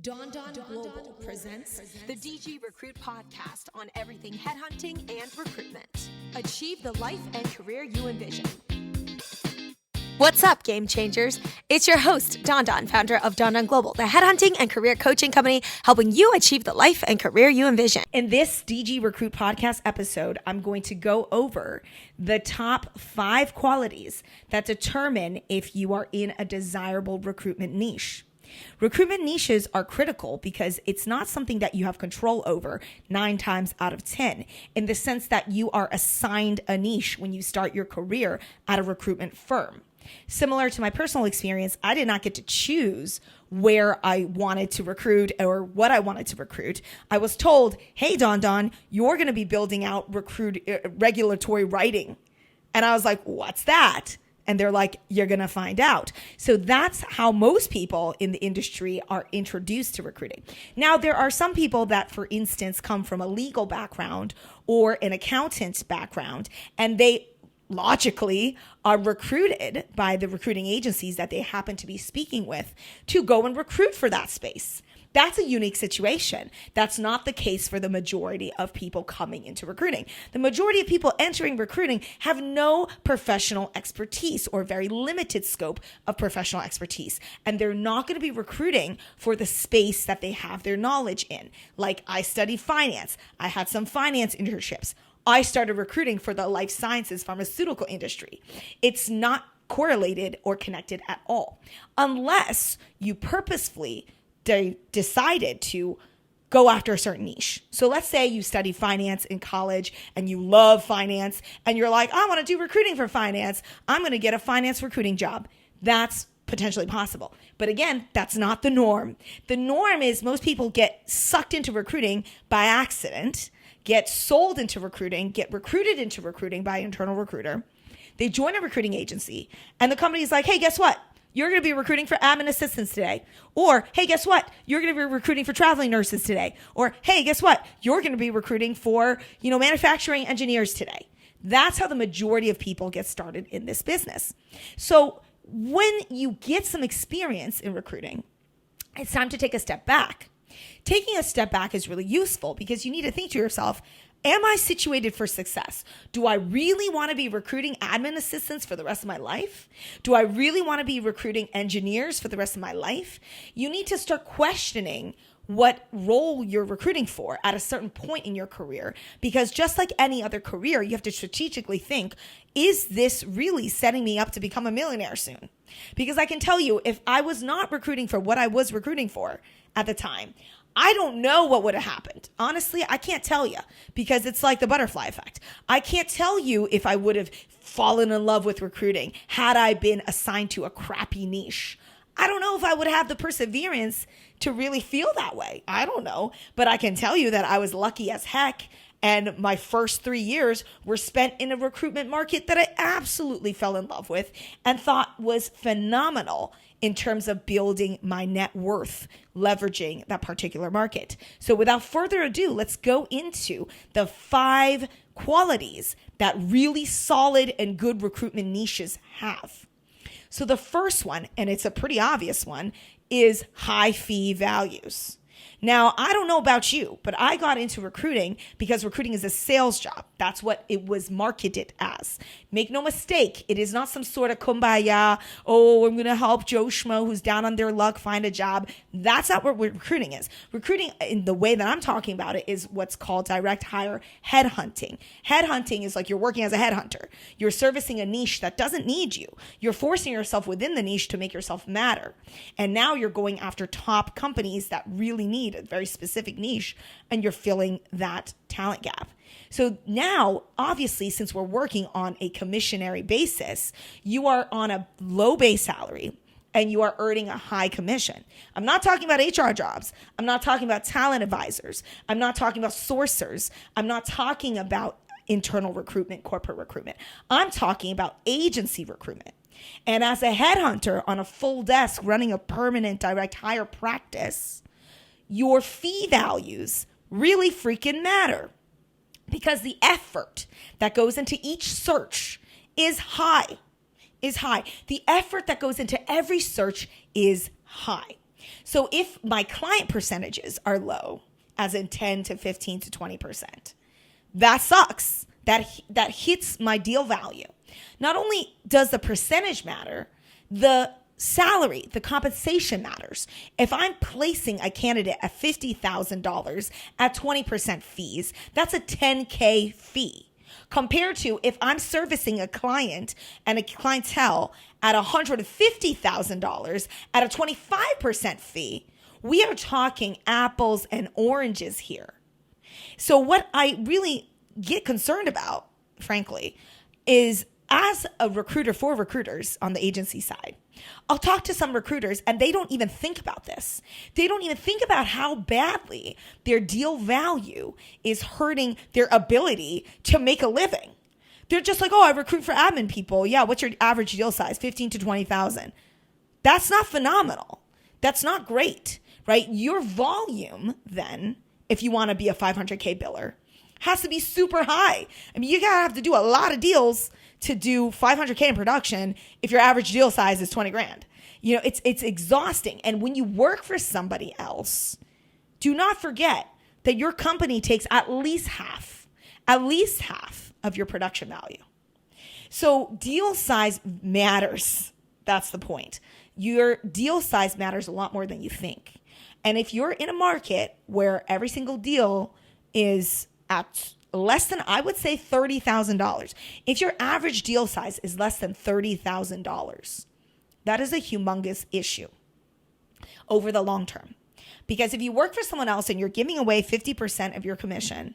Don Global presents the DG Recruit podcast on everything headhunting and recruitment. Achieve the life and career you envision. What's up, game changers? It's your host, Don, founder of Don Global, the headhunting and career coaching company helping you achieve the life and career you envision. In this DG Recruit podcast episode, I'm going to go over the top 5 qualities that determine if you are in a desirable recruitment niche. Recruitment niches are critical because it's not something that you have control over 9 times out of 10, in the sense that you are assigned a niche when you start your career at a recruitment firm. Similar to my personal experience, I did not get to choose where I wanted to recruit or what I wanted to recruit. I was told, hey, Don, you're going to be building out regulatory writing. And I was like, what's that? And they're like, you're going to find out. So that's how most people in the industry are introduced to recruiting. Now, there are some people that, for instance, come from a legal background or an accountant's background, and they logically are recruited by the recruiting agencies that they happen to be speaking with to go and recruit for that space. That's a unique situation. That's not the case for the majority of people coming into recruiting. The majority of people entering recruiting have no professional expertise or very limited scope of professional expertise. And they're not going to be recruiting for the space that they have their knowledge in. Like, I studied finance. I had some finance internships. I started recruiting for the life sciences pharmaceutical industry. It's not correlated or connected at all, unless you purposefully decided to go after a certain niche. So let's say you study finance in college and you love finance and you're like, I want to do recruiting for finance. I'm going to get a finance recruiting job. That's potentially possible. But again, that's not the norm. The norm is most people get sucked into recruiting by accident, get sold into recruiting, get recruited into recruiting by an internal recruiter. They join a recruiting agency and the company's like, hey, guess what? You're going to be recruiting for admin assistants today. Or, hey, guess what? You're going to be recruiting for traveling nurses today. Or, hey, guess what? You're going to be recruiting for, manufacturing engineers today. That's how the majority of people get started in this business. So when you get some experience in recruiting, it's time to take a step back. Taking a step back is really useful because you need to think to yourself, am I situated for success? Do I really want to be recruiting admin assistants for the rest of my life? Do I really want to be recruiting engineers for the rest of my life? You need to start questioning what role you're recruiting for at a certain point in your career, because just like any other career, you have to strategically think, is this really setting me up to become a millionaire soon? Because I can tell you, if I was not recruiting for what I was recruiting for at the time, I don't know what would have happened. Honestly, I can't tell you, because it's like the butterfly effect. I can't tell you if I would have fallen in love with recruiting had I been assigned to a crappy niche. I don't know if I would have the perseverance to really feel that way. I don't know. But I can tell you that I was lucky as heck. And my first 3 years were spent in a recruitment market that I absolutely fell in love with and thought was phenomenal in terms of building my net worth, leveraging that particular market. So without further ado, let's go into the 5 qualities that really solid and good recruitment niches have. So the first one, and it's a pretty obvious one, is high fee values. Now, I don't know about you, but I got into recruiting because recruiting is a sales job. That's what it was marketed as. Make no mistake, it is not some sort of kumbaya, oh, I'm going to help Joe Schmo who's down on their luck find a job. That's not what recruiting is. Recruiting, in the way that I'm talking about it, is what's called direct hire headhunting. Headhunting is like you're working as a headhunter. You're servicing a niche that doesn't need you. You're forcing yourself within the niche to make yourself matter. And now you're going after top companies that really need a very specific niche, and you're filling that talent gap. So now, obviously, since we're working on a commissionary basis, you are on a low base salary and you are earning a high commission. I'm not talking about HR jobs. I'm not talking about talent advisors. I'm not talking about sourcers. I'm not talking about internal recruitment, corporate recruitment. I'm talking about agency recruitment. And as a headhunter on a full desk running a permanent direct hire practice, your fee values really freaking matter, because the effort that goes into each search is high. The effort that goes into every search is high. So if my client percentages are low, as in 10 to 15 to 20%, that sucks. That hits my deal value. Not only does the percentage matter, the salary, the compensation matters. If I'm placing a candidate at $50,000 at 20% fees, that's a $10K fee. Compared to if I'm servicing a client and a clientele at $150,000 at a 25% fee, we are talking apples and oranges here. So what I really get concerned about, frankly, is as a recruiter for recruiters on the agency side, I'll talk to some recruiters and they don't even think about this. They don't even think about how badly their deal value is hurting their ability to make a living. They're just like, oh, I recruit for admin people. Yeah, what's your average deal size? 15 to 20,000. That's not phenomenal. That's not great, right? Your volume then, if you want to be a 500K biller, has to be super high. I mean, you gotta have to do a lot of deals to do 500K in production if your average deal size is 20 grand. You know, it's exhausting. And when you work for somebody else, do not forget that your company takes at least half of your production value. So deal size matters. That's the point. Your deal size matters a lot more than you think. And if you're in a market where every single deal is at less than, I would say, $30,000. If your average deal size is less than $30,000, that is a humongous issue over the long term. Because if you work for someone else and you're giving away 50% of your commission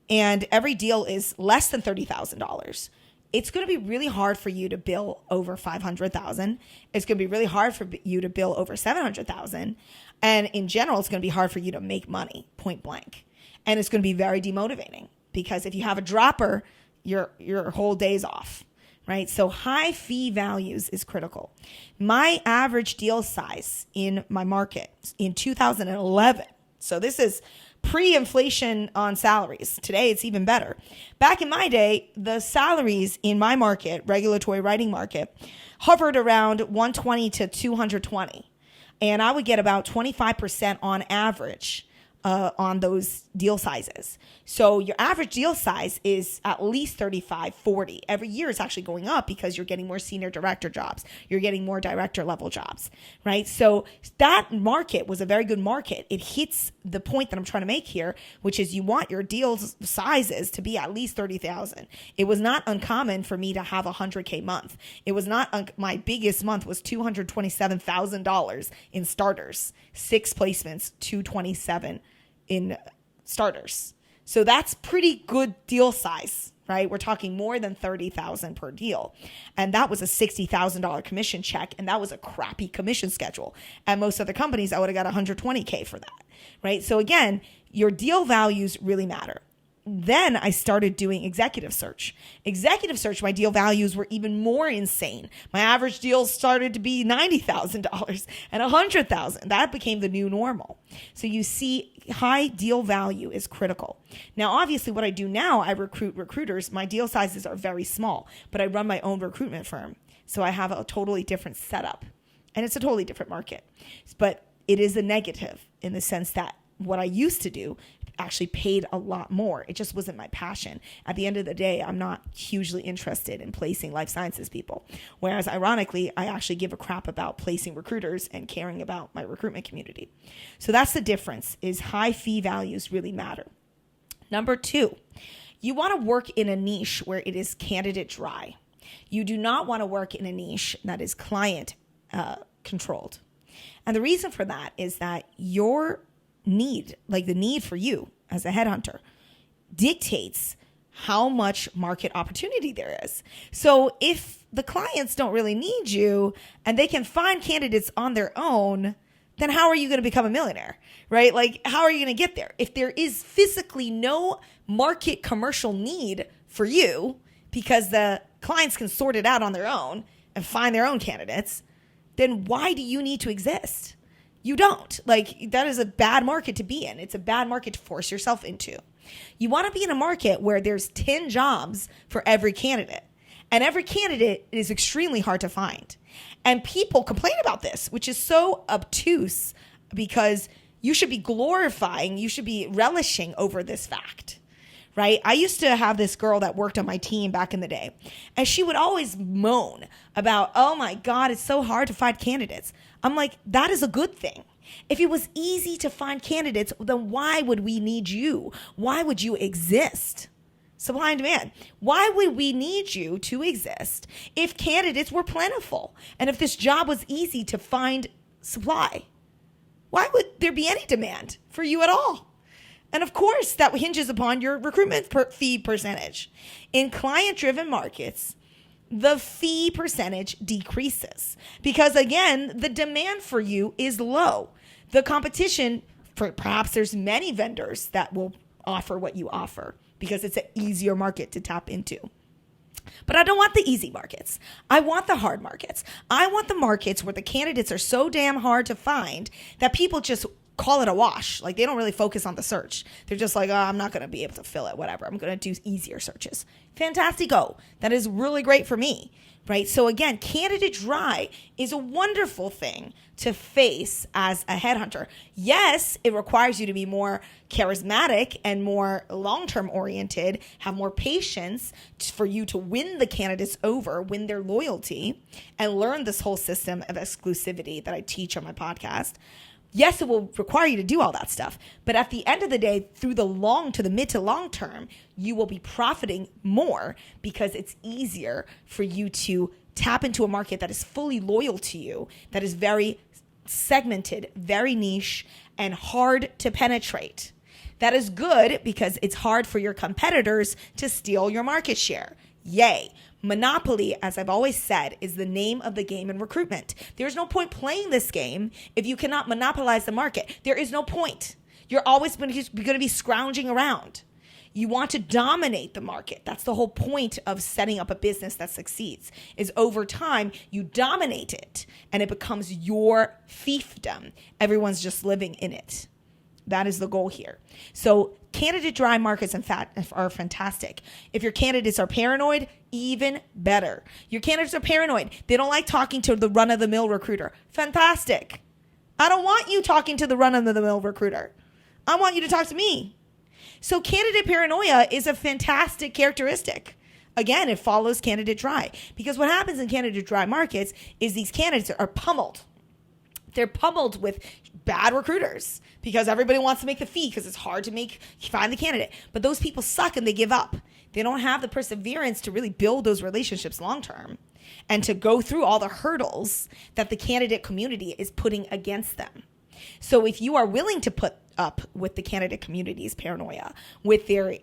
and every deal is less than $30,000, it's going to be really hard for you to bill over $500,000. It's going to be really hard for you to bill over $700,000. And in general, it's going to be hard for you to make money, point blank. And it's going to be very demotivating because if you have a dropper, your whole day's off, right? So high fee values is critical. My average deal size in my market in 2011, so this is pre-inflation on salaries. Today, it's even better. Back in my day, the salaries in my market, regulatory writing market, hovered around 120 to 220. And I would get about 25% on average on those deal sizes. So your average deal size is at least 35, 40. Every year it's actually going up because you're getting more senior director jobs. You're getting more director level jobs, right? So that market was a very good market. It hits the point that I'm trying to make here, which is you want your deal sizes to be at least 30,000. It was not uncommon for me to have a 100K month. It was not, my biggest month was $227,000 in starters, 6 placements, 227 in starters. So that's pretty good deal size, right? We're talking more than 30,000 per deal. And that was a $60,000 commission check. And that was a crappy commission schedule. At most other companies, I would have got 120K for that, right? So again, your deal values really matter. Then I started doing executive search. Executive search, my deal values were even more insane. My average deals started to be $90,000 and $100,000. That became the new normal. So you see, high deal value is critical. Now, obviously, what I do now, I recruit recruiters. My deal sizes are very small, but I run my own recruitment firm. So I have a totally different setup, and it's a totally different market. But it is a negative in the sense that what I used to do actually paid a lot more. It just wasn't my passion. At the end of the day, I'm not hugely interested in placing life sciences people. Whereas ironically, I actually give a crap about placing recruiters and caring about my recruitment community. So that's the difference, is high fee values really matter. Number 2, you want to work in a niche where it is candidate dry. You do not want to work in a niche that is client controlled. And the reason for that is that your need, like the need for you as a headhunter, dictates how much market opportunity there is. So if the clients don't really need you and they can find candidates on their own, then how are you going to become a millionaire, right? Like, how are you going to get there? If there is physically no market commercial need for you because the clients can sort it out on their own and find their own candidates, then why do you need to exist? You don't. Like, that is a bad market to be in. It's a bad market to force yourself into. You want to be in a market where there's 10 jobs for every candidate. And every candidate is extremely hard to find. And people complain about this, which is so obtuse, because you should be glorifying, you should be relishing over this fact, right? I used to have this girl that worked on my team back in the day, and she would always moan about, oh my God, it's so hard to find candidates. I'm like, that is a good thing. If it was easy to find candidates, then why would we need you? Why would you exist? Supply and demand. Why would we need you to exist if candidates were plentiful and if this job was easy to find supply? Why would there be any demand for you at all? And of course, that hinges upon your recruitment fee percentage. In client-driven markets, the fee percentage decreases because, again, the demand for you is low. The competition, perhaps there's many vendors that will offer what you offer because it's an easier market to tap into. But I don't want the easy markets. I want the hard markets. I want the markets where the candidates are so damn hard to find that people just call it a wash. Like, they don't really focus on the search. They're just like, oh, I'm not going to be able to fill it, whatever. I'm going to do easier searches. Fantastico. That is really great for me, right? So again, candidate dry is a wonderful thing to face as a headhunter. Yes, it requires you to be more charismatic and more long-term oriented, have more patience for you to win the candidates over, win their loyalty, and learn this whole system of exclusivity that I teach on my podcast. Yes, it will require you to do all that stuff. But at the end of the day, through the mid to long term, you will be profiting more because it's easier for you to tap into a market that is fully loyal to you, that is very segmented, very niche, and hard to penetrate. That is good because it's hard for your competitors to steal your market share. Yay. Monopoly, as I've always said, is the name of the game in recruitment. There's no point playing this game if you cannot monopolize the market. There is no point. You're always going to be scrounging around. You want to dominate the market. That's the whole point of setting up a business that succeeds, is over time, you dominate it and it becomes your fiefdom. Everyone's just living in it. That is the goal here. So candidate dry markets are fantastic. If your candidates are paranoid, even better. Your candidates are paranoid. They don't like talking to the run-of-the-mill recruiter. Fantastic. I don't want you talking to the run-of-the-mill recruiter. I want you to talk to me. So candidate paranoia is a fantastic characteristic. Again, it follows candidate dry. Because what happens in candidate dry markets is these candidates are pummeled. They're pummeled with bad recruiters because everybody wants to make the fee because it's hard to find the candidate. But those people suck and they give up. They don't have the perseverance to really build those relationships long term and to go through all the hurdles that the candidate community is putting against them. So if you are willing to put up with the candidate community's paranoia, with their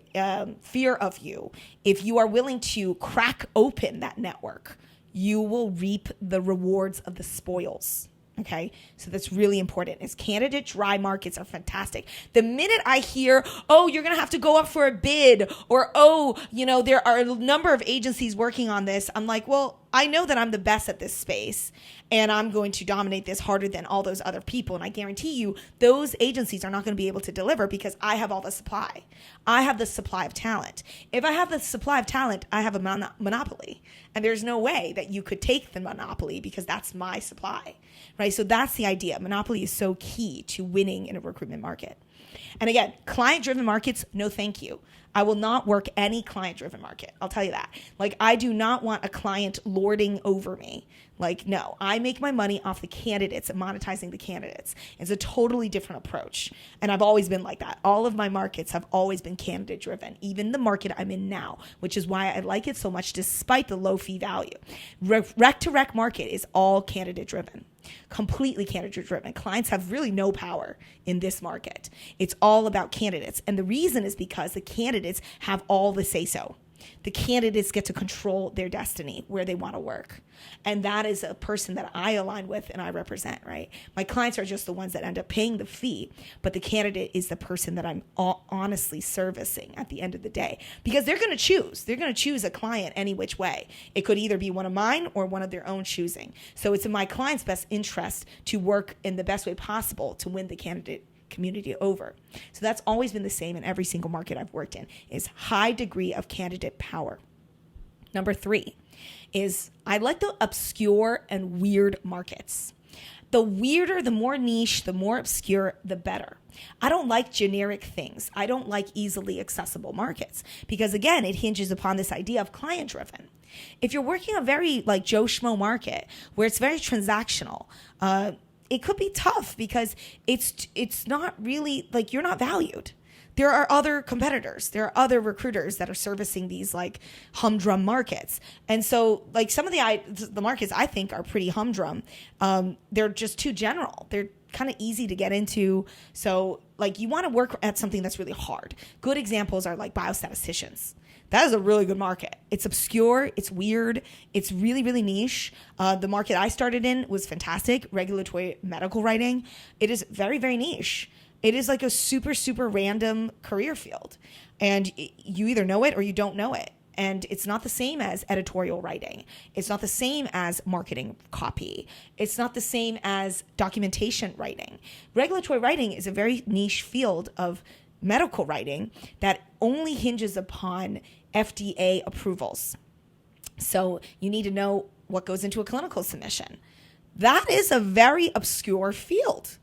fear of you, if you are willing to crack open that network, you will reap the rewards of the spoils. Okay, so that's really important. Is candidate dry markets are fantastic. The minute I hear, oh, you're going to have to go up for a bid, or, oh, there are a number of agencies working on this, I'm like, well, I know that I'm the best at this space and I'm going to dominate this harder than all those other people. And I guarantee you those agencies are not going to be able to deliver because I have all the supply. I have the supply of talent. If I have the supply of talent, I have a monopoly. And there's no way that you could take the monopoly because that's my supply, right? So that's the idea. Monopoly is so key to winning in a recruitment market. And again, client-driven markets, no thank you. I will not work any client-driven market. I'll tell you that. Like, I do not want a client lording over me. Like, no, I make my money off the candidates and monetizing the candidates. It's a totally different approach. And I've always been like that. All of my markets have always been candidate-driven, even the market I'm in now, which is why I like it so much despite the low fee value. Rec-to-rec market is all candidate-driven. Completely candidate driven. Clients have really no power in this market. It's all about candidates. And the reason is because the candidates have all the say-so. The candidates get to control their destiny, where they want to work. And that is a person that I align with and I represent, right? My clients are just the ones that end up paying the fee, but the candidate is the person that I'm honestly servicing at the end of the day, because they're going to choose. They're going to choose a client any which way. It could either be one of mine or one of their own choosing. So it's in my client's best interest to work in the best way possible to win the candidate community over. So that's always been the same in every single market I've worked in, is high degree of candidate power. Number 3 is I like the obscure and weird markets. The weirder, the more niche, the more obscure, the better. I don't like generic things. I don't like easily accessible markets because, again, it hinges upon this idea of client-driven. If you're working a very like Joe Schmo market where it's very transactional, it could be tough because it's not really like you're not valued. There are other competitors. There are other recruiters that are servicing these like humdrum markets. And so like some of the markets I think are pretty humdrum. They're just too general. They're kind of easy to get into. So like you want to work at something that's really hard. Good examples are like biostatisticians. That is a really good market. It's obscure. It's weird. It's really, really niche. The market I started in was fantastic. Regulatory medical writing. It is very, very niche. It is like a super, super random career field. And you either know it or you don't know it. And it's not the same as editorial writing. It's not the same as marketing copy. It's not the same as documentation writing. Regulatory writing is a very niche field of medical writing that only hinges upon FDA approvals. So you need to know what goes into a clinical submission. That is a very obscure field.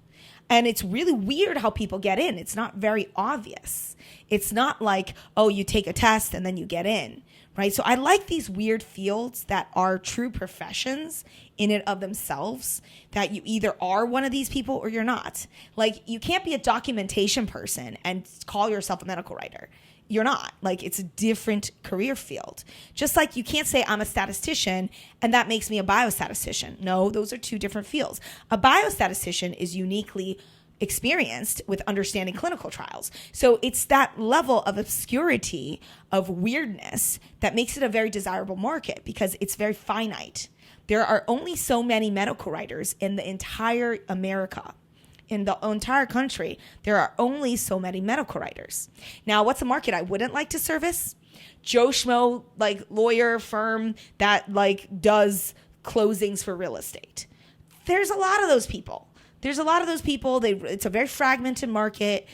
And it's really weird how people get in. It's not very obvious. It's not like, oh, you take a test and then you get in, right? So I like these weird fields that are true professions in and of themselves, that you either are one of these people or you're not. Like you can't be a documentation person and call yourself a medical writer. You're not. Like it's a different career field. Just like you can't say I'm a statistician and that makes me a biostatistician. No, those are two different fields. A biostatistician is uniquely experienced with understanding clinical trials. So it's that level of obscurity, of weirdness that makes it a very desirable market because it's very finite. There are only so many medical writers in the entire America. In the entire country, there are only so many medical writers. Now, what's a market I wouldn't like to service? Joe Schmo, like lawyer firm that like does closings for real estate. There's a lot of those people. It's a very fragmented market.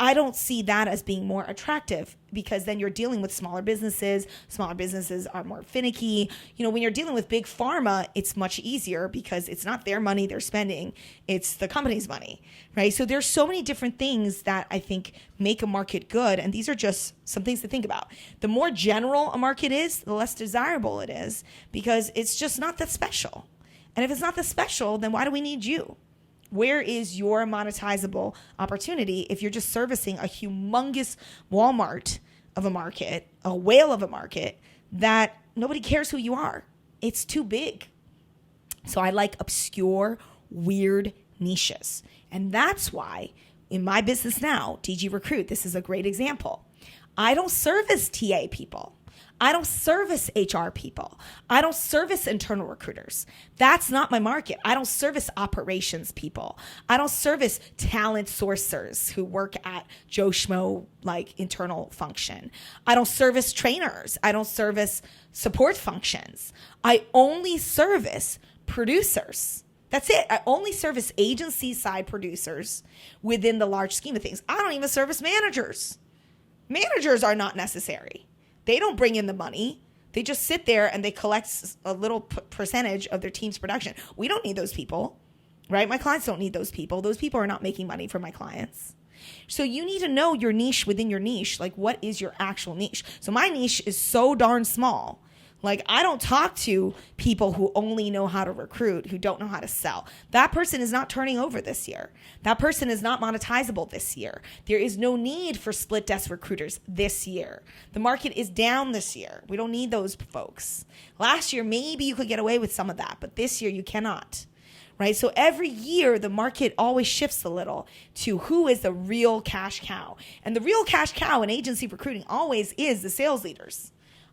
I don't see that as being more attractive because then you're dealing with smaller businesses. Smaller businesses are more finicky. You know, when you're dealing with big pharma, it's much easier because it's not their money they're spending. It's the company's money, right? So there's so many different things that I think make a market good. And these are just some things to think about. The more general a market is, the less desirable it is because it's just not that special. And if it's not that special, then why do we need you? Where is your monetizable opportunity if you're just servicing a humongous Walmart of a market, a whale of a market that nobody cares who you are? It's too big. So I like obscure, weird niches. And that's why in my business now, DG Recruit, this is a great example. I don't service TA people. I don't service HR people. I don't service internal recruiters. That's not my market. I don't service operations people. I don't service talent sourcers who work at Joe Schmo, like internal function. I don't service trainers. I don't service support functions. I only service producers. That's it. I only service agency side producers within the large scheme of things. I don't even service managers. Managers are not necessary. They don't bring in the money. They just sit there and they collect a little percentage of their team's production. We don't need those people, right? My clients don't need those people. Those people are not making money for my clients. So you need to know your niche within your niche. Like, what is your actual niche? So my niche is so darn small. Like, I don't talk to people who only know how to recruit, who don't know how to sell. That person is not turning over this year. That person is not monetizable this year. There is no need for split desk recruiters this year. The market is down this year. We don't need those folks. Last year, maybe you could get away with some of that, but this year you cannot. Right? So every year, the market always shifts a little to who is the real cash cow. And the real cash cow in agency recruiting always is the sales leaders.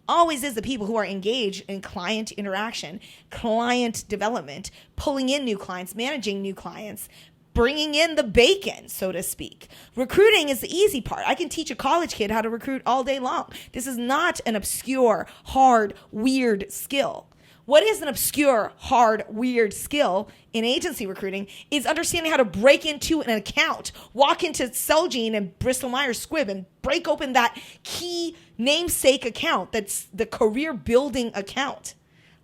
Always is the people who are engaged in client interaction, client development, pulling in new clients, managing new clients, bringing in the bacon, so to speak. Recruiting is the easy part. I can teach a college kid how to recruit all day long. This is not an obscure, hard, weird skill. What is an obscure, hard, weird skill in agency recruiting is understanding how to break into an account, walk into Celgene and Bristol Myers Squibb and break open that key namesake account that's the career building account.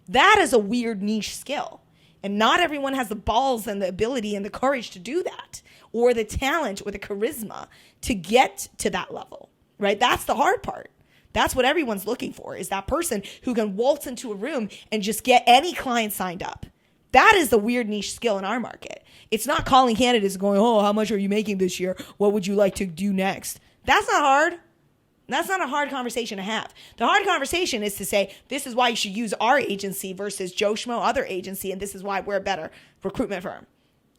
That is a weird niche skill. And not everyone has the balls and the ability and the courage to do that, or the talent or the charisma to get to that level, right? That's the hard part. That's what everyone's looking for, is that person who can waltz into a room and just get any client signed up. That is the weird niche skill in our market. It's not calling candidates going, oh, how much are you making this year? What would you like to do next? That's not hard. That's not a hard conversation to have. The hard conversation is to say, this is why you should use our agency versus Joe Schmo other agency, and this is why we're a better recruitment firm.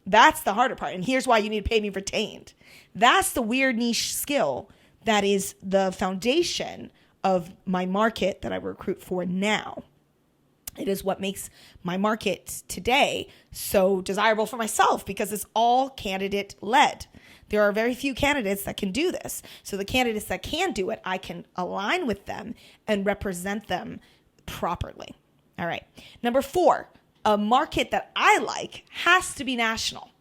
That's the harder part. And here's why you need to pay me retained. That's the weird niche skill that is the foundation of my market that I recruit for now. It is what makes my market today so desirable for myself, because it's all candidate led. There are very few candidates that can do this. So the candidates that can do it, I can align with them and represent them properly. All right. Number 4, a market that I like has to be national.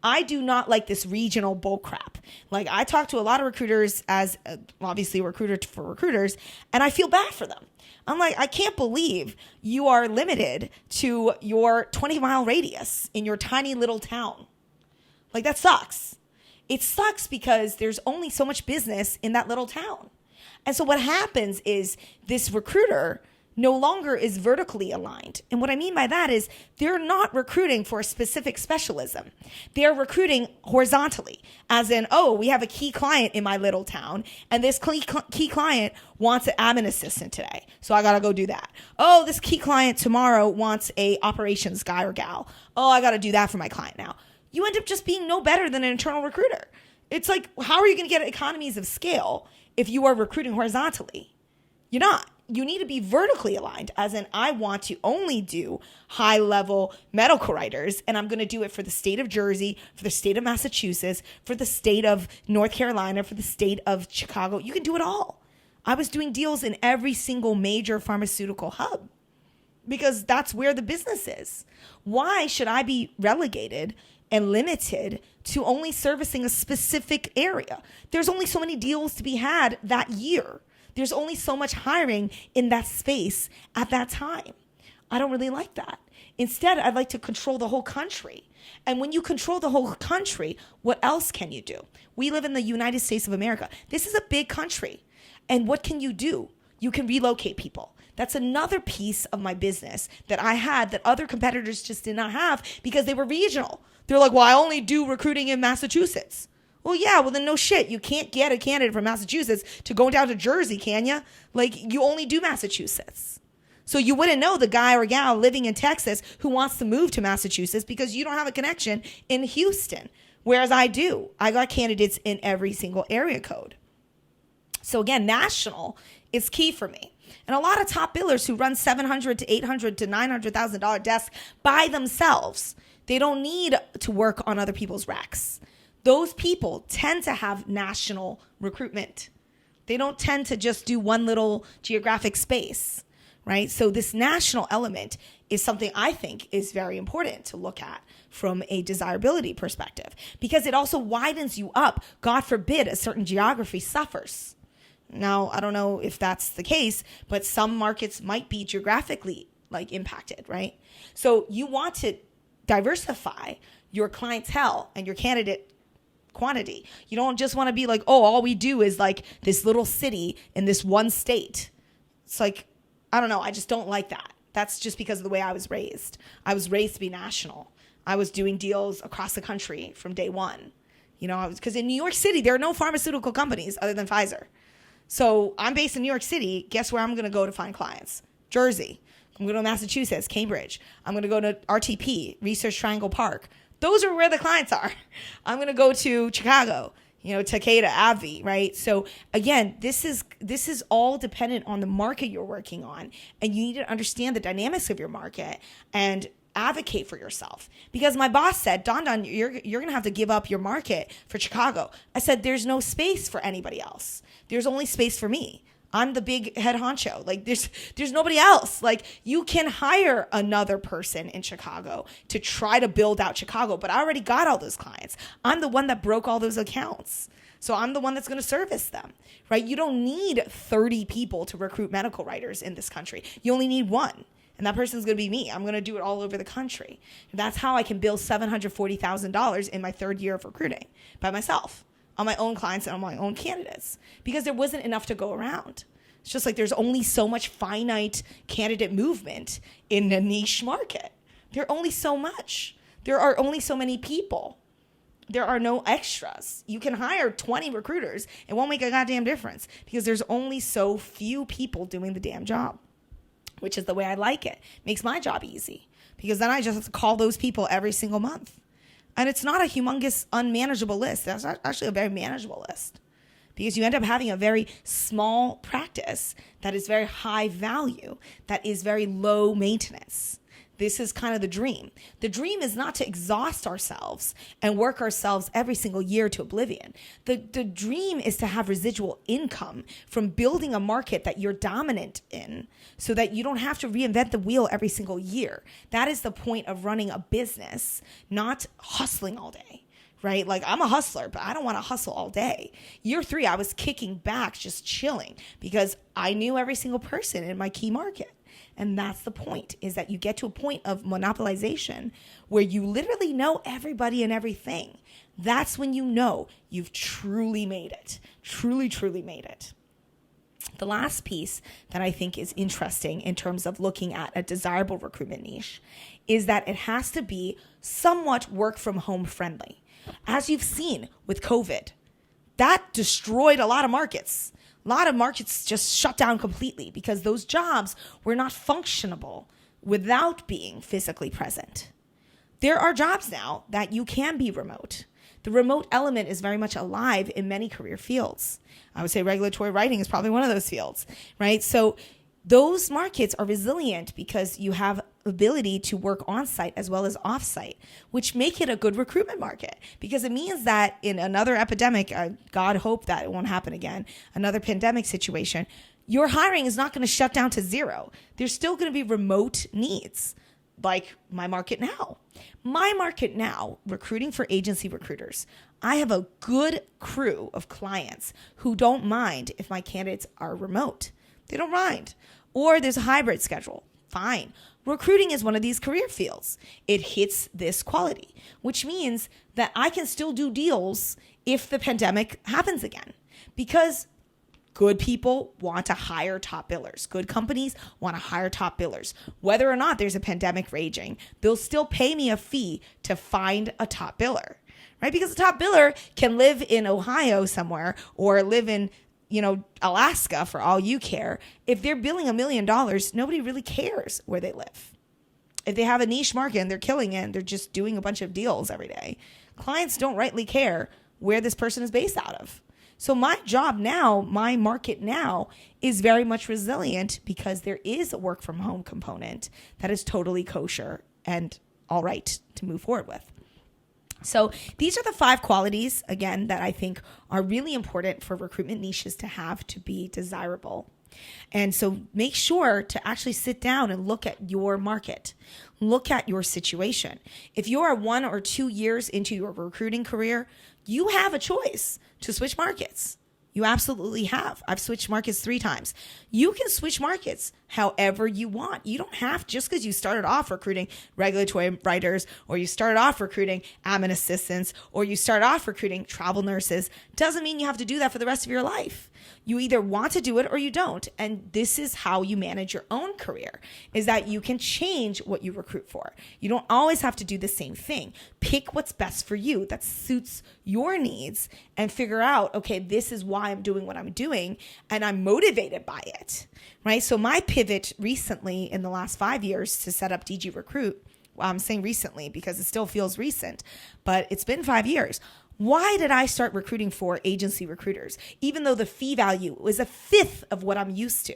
I do not like this regional bull crap. Like, I talk to a lot of recruiters as obviously a recruiter for recruiters, and I feel bad for them. I'm like, I can't believe you are limited to your 20-mile radius in your tiny little town. Like, that sucks. It sucks because there's only so much business in that little town. And so what happens is this recruiter no longer is vertically aligned. And what I mean by that is they're not recruiting for a specific specialism. They're recruiting horizontally, as in, oh, we have a key client in my little town, and this key client wants an admin assistant today, so I got to go do that. Oh, this key client tomorrow wants a operations guy or gal. Oh, I got to do that for my client now. You end up just being no better than an internal recruiter. It's like, how are you going to get economies of scale if you are recruiting horizontally? You're not. You need to be vertically aligned, as in, I want to only do high-level medical writers, and I'm going to do it for the state of Jersey, for the state of Massachusetts, for the state of North Carolina, for the state of Chicago. You can do it all. I was doing deals in every single major pharmaceutical hub because that's where the business is. Why should I be relegated and limited to only servicing a specific area? There's only so many deals to be had that year. There's only so much hiring in that space at that time. I don't really like that. Instead, I'd like to control the whole country. And when you control the whole country, what else can you do? We live in the United States of America. This is a big country. And what can you do? You can relocate people. That's another piece of my business that I had that other competitors just did not have because they were regional. They're like, well, I only do recruiting in Massachusetts. Well, yeah, well, then no shit. You can't get a candidate from Massachusetts to go down to Jersey, can you? Like, you only do Massachusetts. So you wouldn't know the guy or gal living in Texas who wants to move to Massachusetts because you don't have a connection in Houston, whereas I do. I got candidates in every single area code. So again, national is key for me. And a lot of top billers who run $700,000 to $800,000 to $900,000 desks by themselves, they don't need to work on other people's racks. Those people tend to have national recruitment. They don't tend to just do one little geographic space, right? So this national element is something I think is very important to look at from a desirability perspective, because it also widens you up. God forbid a certain geography suffers. Now, I don't know if that's the case, but some markets might be geographically impacted, right? So you want to diversify your clientele and your candidate quantity. You don't just want to be like, oh, all we do is this little city in this one state. It's like, I don't know. I just don't like that. That's just because of the way I was raised. I was raised to be national. I was doing deals across the country from day one. Because in New York City, there are no pharmaceutical companies other than Pfizer. So I'm based in New York City. Guess where I'm going to go to find clients? Jersey. I'm going to go to Massachusetts, Cambridge. I'm going to go to RTP, Research Triangle Park. Those are where the clients are. I'm going to go to Chicago, Takeda, AbbVie, right? So again, this is all dependent on the market you're working on, and you need to understand the dynamics of your market and advocate for yourself. Because my boss said, Don, you're going to have to give up your market for Chicago. I said, there's no space for anybody else. There's only space for me. I'm the big head honcho. Like there's nobody else. Like you can hire another person in Chicago to try to build out Chicago, but I already got all those clients. I'm the one that broke all those accounts. So I'm the one that's going to service them, right? You don't need 30 people to recruit medical writers in this country. You only need one. And that person's going to be me. I'm going to do it all over the country. And that's how I can bill $740,000 in my third year of recruiting by myself, on my own clients and on my own candidates, because there wasn't enough to go around. It's just like there's only so much finite candidate movement in a niche market. There are only so much. There are only so many people. There are no extras. You can hire 20 recruiters. It won't make a goddamn difference because there's only so few people doing the damn job, which is the way I like it. Makes my job easy because then I just have to call those people every single month. And it's not a humongous, unmanageable list. That's actually a very manageable list because you end up having a very small practice that is very high value, that is very low maintenance. This is kind of the dream. The dream is not to exhaust ourselves and work ourselves every single year to oblivion. The dream is to have residual income from building a market that you're dominant in so that you don't have to reinvent the wheel every single year. That is the point of running a business, not hustling all day, right? Like I'm a hustler, but I don't want to hustle all day. Year 3, I was kicking back, just chilling because I knew every single person in my key market. And that's the point, is that you get to a point of monopolization where you literally know everybody and everything. That's when you know you've truly made it, truly, truly made it. The last piece that I think is interesting in terms of looking at a desirable recruitment niche is that it has to be somewhat work from home friendly. As you've seen with COVID, that destroyed a lot of markets. A lot of markets just shut down completely because those jobs were not functionable without being physically present. There are jobs now that you can be remote. The remote element is very much alive in many career fields. I would say regulatory writing is probably one of those fields, right? So those markets are resilient because you have ability to work on-site as well as off-site, which make it a good recruitment market because it means that in another epidemic, God hope that it won't happen again, another pandemic situation, your hiring is not going to shut down to zero. There's still going to be remote needs like my market now. My market now, recruiting for agency recruiters, I have a good crew of clients who don't mind if my candidates are remote. They don't mind. Or there's a hybrid schedule. Fine. Recruiting is one of these career fields. It hits this quality, which means that I can still do deals if the pandemic happens again because good people want to hire top billers. Good companies want to hire top billers. Whether or not there's a pandemic raging, they'll still pay me a fee to find a top biller, right? Because a top biller can live in Ohio somewhere or live in Alaska for all you care. If they're billing $1 million, nobody really cares where they live. If they have a niche market and they're killing it and they're just doing a bunch of deals every day, clients don't rightly care where this person is based out of. So my job now, my market now is very much resilient because there is a work from home component that is totally kosher and all right to move forward with. So these are the 5 qualities, again, that I think are really important for recruitment niches to have to be desirable. And so make sure to actually sit down and look at your market, look at your situation. If you are 1 or 2 years into your recruiting career, you have a choice to switch markets. You absolutely have. I've switched markets 3 times. You can switch markets however you want. You don't have, just because you started off recruiting regulatory writers or you started off recruiting admin assistants or you started off recruiting travel nurses, doesn't mean you have to do that for the rest of your life. You either want to do it or you don't. And this is how you manage your own career, is that you can change what you recruit for. You don't always have to do the same thing. Pick what's best for you that suits your needs and figure out, okay, this is why I'm doing what I'm doing and I'm motivated by it, right? So my pivot recently in the last 5 years to set up DG Recruit, well, I'm saying recently because it still feels recent, but it's been 5 years. Why did I start recruiting for agency recruiters, even though the fee value was 1/5 of what I'm used to?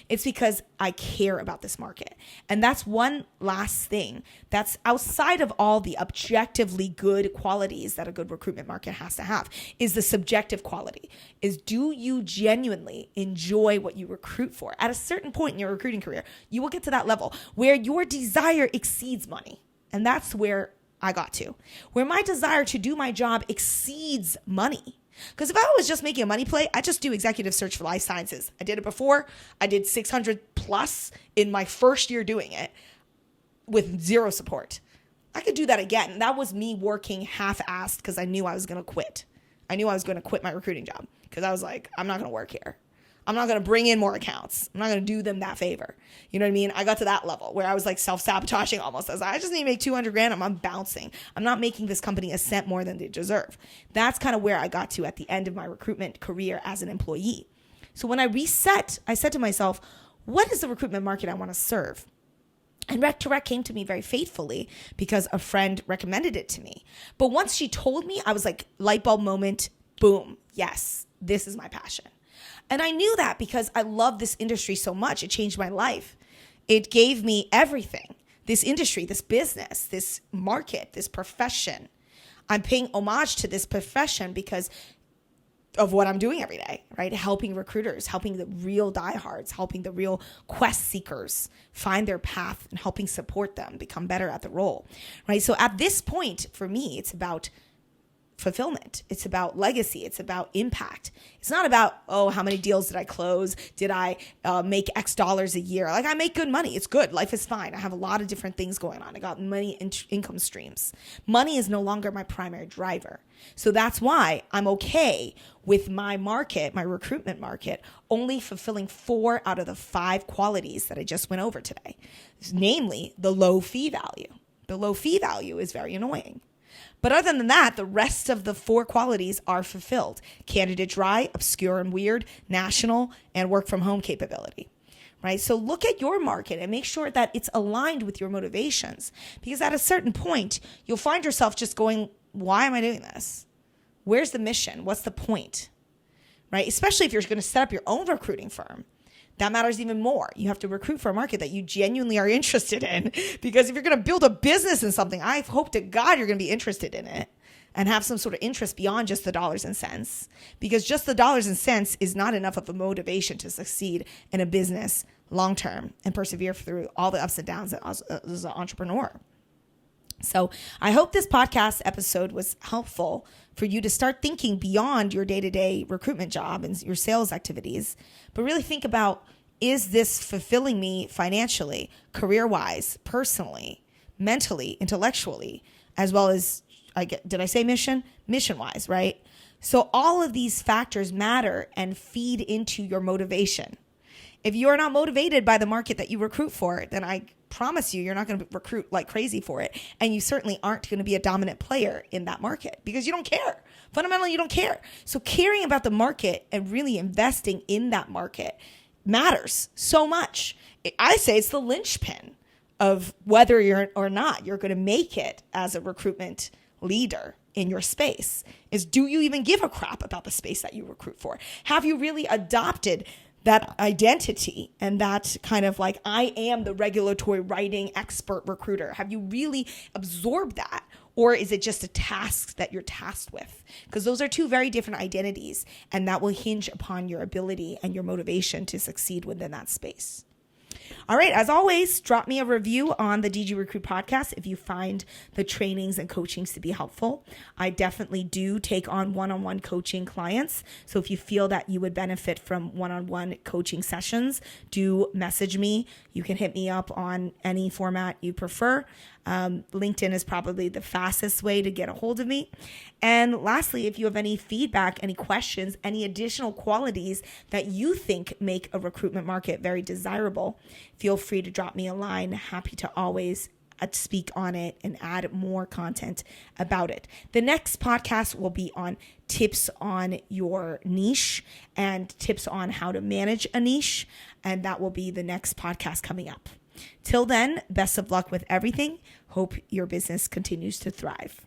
It's because I care about this market. And that's one last thing that's outside of all the objectively good qualities that a good recruitment market has to have, is the subjective quality. Is, do you genuinely enjoy what you recruit for? At a certain point in your recruiting career, you will get to that level where your desire exceeds money. And that's where I got to, where my desire to do my job exceeds money. Because if I was just making a money play, I just do executive search for life sciences. I did it before. I did 600 plus in my first year doing it with zero support. I could do that again. That was me working half-assed because I knew I was going to quit. I knew I was going to quit my recruiting job because I was like, I'm not going to work here. I'm not going to bring in more accounts. I'm not going to do them that favor. You know what I mean? I got to that level where I was like self-sabotaging almost. I was like, I just need to make 200 grand. I'm bouncing. I'm not making this company a cent more than they deserve. That's kind of where I got to at the end of my recruitment career as an employee. So when I reset, I said to myself, what is the recruitment market I want to serve? And Rec to Rec came to me very faithfully because a friend recommended it to me. But once she told me, I was like, light bulb moment, boom, yes, this is my passion. And I knew that because I love this industry so much. It changed my life. It gave me everything. This industry, this business, this market, this profession. I'm paying homage to this profession because of what I'm doing every day, right? Helping recruiters, helping the real diehards, helping the real quest seekers find their path and helping support them become better at the role, right? So at this point, for me, it's about fulfillment. It's about legacy. It's about impact. It's not about, oh, how many deals did I close? Did I make X dollars a year? Like, I make good money. It's good. Life is fine. I have a lot of different things going on. I got many income streams. Money is no longer my primary driver. So that's why I'm okay with my market, my recruitment market, only fulfilling 4 out of the 5 qualities that I just went over today, namely the low fee value. The low fee value is very annoying. But other than that, the rest of the 4 qualities are fulfilled. Candidate dry, obscure and weird, national, and work from home capability, right? So look at your market and make sure that it's aligned with your motivations. Because at a certain point, you'll find yourself just going, why am I doing this? Where's the mission? What's the point, right? Especially if you're going to set up your own recruiting firm. That matters even more. You have to recruit for a market that you genuinely are interested in, because if you're going to build a business in something, I hope to God you're going to be interested in it and have some sort of interest beyond just the dollars and cents, because just the dollars and cents is not enough of a motivation to succeed in a business long-term and persevere through all the ups and downs as an entrepreneur. So I hope this podcast episode was helpful for you to start thinking beyond your day-to-day recruitment job and your sales activities, but really think about, is this fulfilling me financially, career-wise, personally, mentally, intellectually, as well as, did I say mission? Mission-wise, right? So all of these factors matter and feed into your motivation. If you are not motivated by the market that you recruit for, then I promise you, you're not going to recruit like crazy for it. And you certainly aren't going to be a dominant player in that market because you don't care. Fundamentally, you don't care. So caring about the market and really investing in that market matters so much. I say it's the linchpin of whether you're or not you're going to make it as a recruitment leader in your space. Is, do you even give a crap about the space that you recruit for? Have you really adopted that identity and that kind of like, I am the regulatory writing expert recruiter? Have you really absorbed that? Or is it just a task that you're tasked with? Because those are 2 very different identities, and that will hinge upon your ability and your motivation to succeed within that space. All right, as always, drop me a review on the DG Recruit podcast if you find the trainings and coachings to be helpful. I definitely do take on one-on-one coaching clients. So if you feel that you would benefit from one-on-one coaching sessions, do message me. You can hit me up on any format you prefer. LinkedIn is probably the fastest way to get a hold of me. And lastly, if you have any feedback, any questions, any additional qualities that you think make a recruitment market very desirable, feel free to drop me a line. Happy to always speak on it and add more content about it. The next podcast will be on tips on your niche and tips on how to manage a niche. And that will be the next podcast coming up. Till then, best of luck with everything. Hope your business continues to thrive.